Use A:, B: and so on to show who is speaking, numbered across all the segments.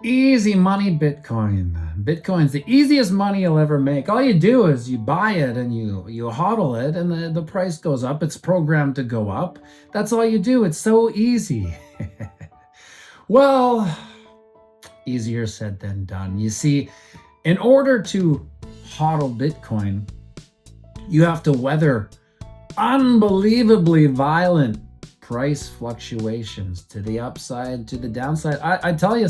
A: Easy money Bitcoin. Bitcoin's the easiest money you'll ever make. All you do is you buy it and you hodl it and the price goes up. It's programmed to go up. That's all you do. It's so easy. Well, easier said than done. You see, in order to hodl Bitcoin, you have to weather unbelievably violent price fluctuations to the upside, to the downside. I tell you,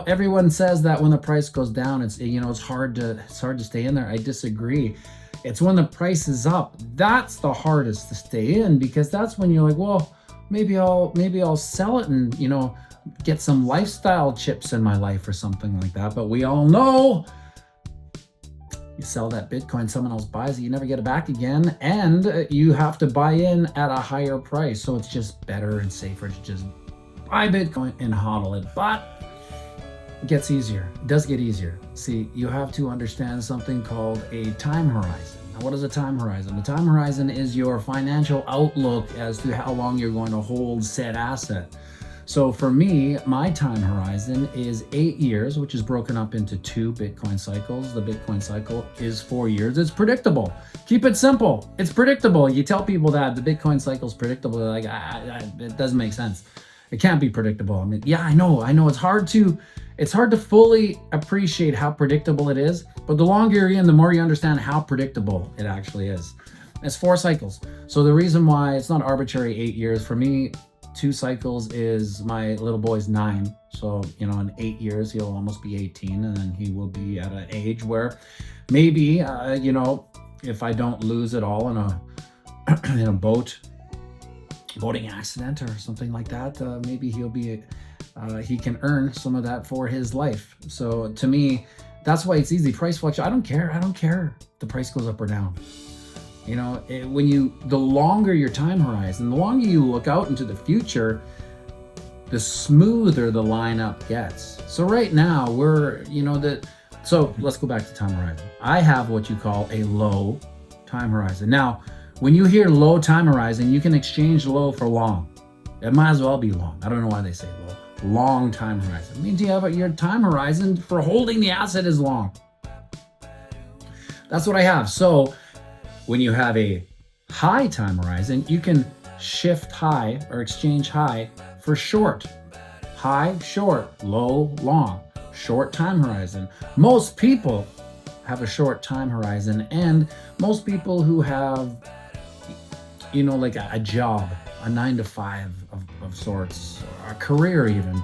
A: everyone says that when the price goes down, it's hard to stay in there. I disagree. It's when the price is up that's the hardest to stay in, because that's when you're like, well, maybe I'll sell it and get some lifestyle chips in my life or something like that. But we all know, you sell that Bitcoin, someone else buys it, you never get it back again, and you have to buy in at a higher price. So it's just better and safer to just buy Bitcoin and hodl it. But it gets easier. It does get easier. See, you have to understand something called a time horizon. Now, what is a time horizon? The time horizon is your financial outlook as to how long you're going to hold said asset. So for me, my time horizon is 8 years, which is broken up into 2 Bitcoin cycles. The Bitcoin cycle is 4 years. It's predictable. Keep it simple. It's predictable. You tell people that the Bitcoin cycle is predictable, they're like, it doesn't make sense. It can't be predictable. I mean, yeah, I know. It's hard to fully appreciate how predictable it is, but the longer you're in, the more you understand how predictable it actually is. It's 4 cycles. So the reason why it's not arbitrary 8 years, for me, 2 cycles is my little boy's 9. So, in 8 years, he'll almost be 18, and then he will be at an age where maybe, if I don't lose it all in a boating accident or something like that, maybe he can earn some of that for his life. So to me, that's why it's easy. Price fluctuation. I don't care if the price goes up or down. The longer your time horizon, the longer you look out into the future, the smoother the lineup gets. So right now so let's go back to time horizon. I have what you call a low time horizon. Now, when you hear low time horizon, you can exchange low for long. It might as well be long. I don't know why they say low. Long time horizon. It means your time horizon for holding the asset is long. That's what I have. So when you have a high time horizon, you can shift high or exchange high for short. High, short, low, long. Short time horizon. Most people have a short time horizon, and most people who have, like a job, a 9 to 5 of sorts, a career even,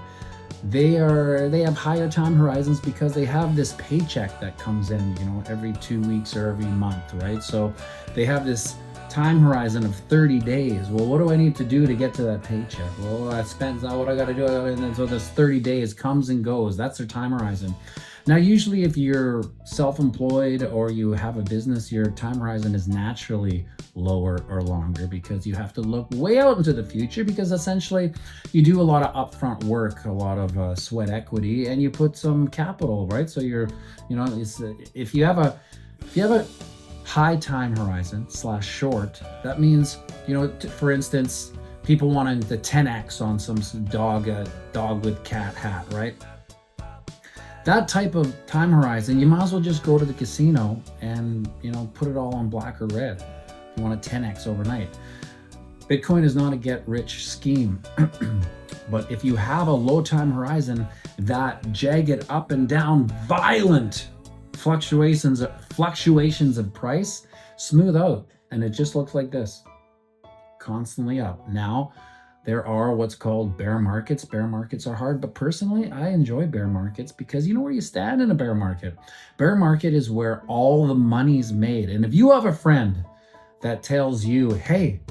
A: they have higher time horizons because they have this paycheck that comes in, every 2 weeks or every month, right? So they have this time horizon of 30 days. Well, what do I need to do to get to that paycheck? Well, that spends out what I got to do. And then so this 30 days comes and goes. That's their time horizon. Now, usually if you're self-employed or you have a business, your time horizon is naturally lower or longer because you have to look way out into the future, because essentially you do a lot of upfront work, a lot of sweat equity, and you put some capital, right? So if you have a high time horizon / short, that means, for instance, people wanting the 10x on some dog with cat hat, right? That type of time horizon, you might as well just go to the casino and, put it all on black or red. If you want a 10x overnight. Bitcoin is not a get-rich scheme. But if you have a low time horizon, that jagged up and down, violent fluctuations of price smooth out, and it just looks like this, constantly up. Now, there are what's called bear markets. Bear markets are hard, but personally, I enjoy bear markets because you know where you stand in a bear market. Bear market is where all the money's made. And if you have a friend that tells you, hey,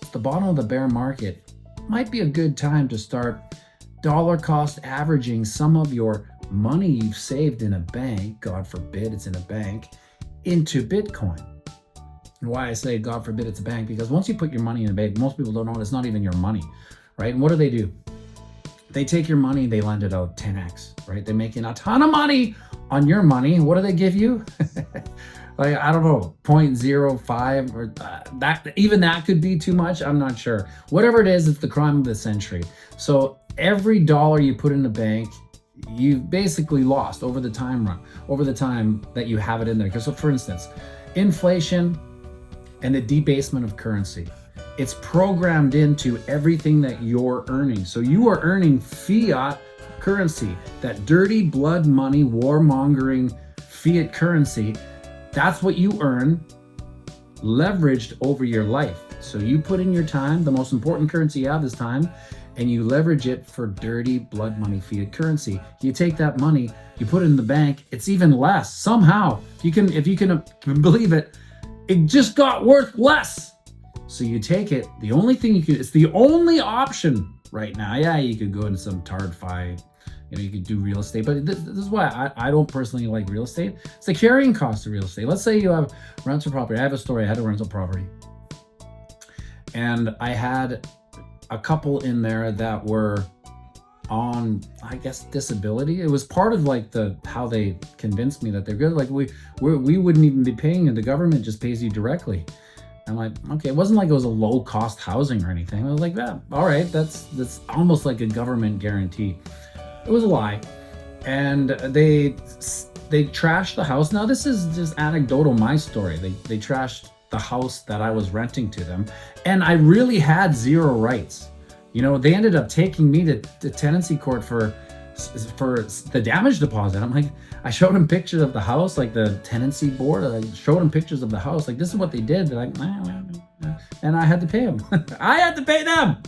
A: at the bottom of the bear market might be a good time to start dollar cost averaging some of your money you've saved in a bank, God forbid it's in a bank, into Bitcoin. And why I say God forbid it's a bank, because once you put your money in a bank, most people don't know it's not even your money, right? And what do? They take your money, they lend it out 10x, right? They're making a ton of money on your money. What do they give you? Like, I don't know, 0.05 or that could be too much. I'm not sure. Whatever it is, it's the crime of the century. So every dollar you put in the bank, you've basically lost over the time that you have it in there. Because, so for instance, inflation and the debasement of currency, it's programmed into everything that you're earning. So you are earning fiat currency, that dirty blood money, warmongering fiat currency. That's what you earn, leveraged over your life. So you put in your time, the most important currency you have is time, and you leverage it for dirty blood money, fiat currency. You take that money, you put it in the bank, it's even less. Somehow, if you can believe it, it just got worth less. So you take it, the only thing you can, it's the only option right now. Yeah, you could go into some TardFi, you could do real estate, but this is why I don't personally like real estate. It's the carrying cost of real estate. Let's say you have rental property. I have a story. I had a rental property, and I had a couple in there that were on, I guess, disability. It was part of like how they convinced me that they're good. Like we wouldn't even be paying, and the government just pays you directly. I'm like, okay, it wasn't like it was a low cost housing or anything. I was like, that, all right, that's almost like a government guarantee. It was a lie. And they trashed the house. Now this is just anecdotal, my story. They trashed the house that I was renting to them, and I really had zero rights. They ended up taking me to tenancy court for the damage deposit. I'm like, I showed him pictures of the house, like the tenancy board. I showed him pictures of the house, like this is what they did. They're like, and I had to pay them. I had to pay them.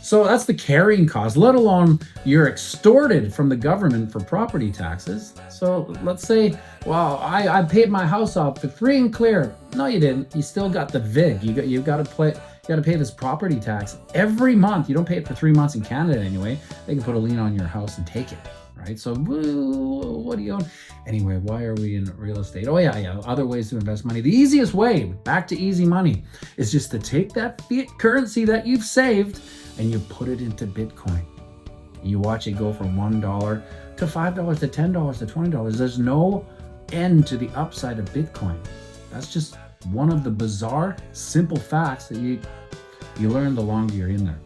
A: So that's the carrying cost, let alone you're extorted from the government for property taxes. So let's say, well, I paid my house off for free and clear. No, you didn't. You still got the VIG. You got to pay this property tax every month. You don't pay it for 3 months in Canada anyway. They can put a lien on your house and take it, right? So what do you own? Anyway, why are we in real estate? Oh yeah, other ways to invest money. The easiest way, back to easy money, is just to take that fiat currency that you've saved and you put it into Bitcoin. You watch it go from $1 to $5 to $10 to $20. There's no end to the upside of Bitcoin. That's just one of the bizarre, simple facts that you learn the longer you're in there.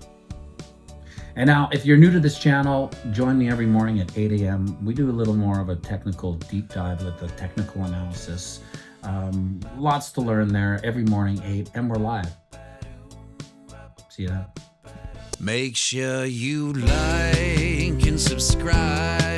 A: And now, if you're new to this channel, join me every morning at 8 a.m. We do a little more of a technical deep dive with the technical analysis. Lots to learn there every morning, 8, and we're live. See you then.
B: Make sure you like and subscribe.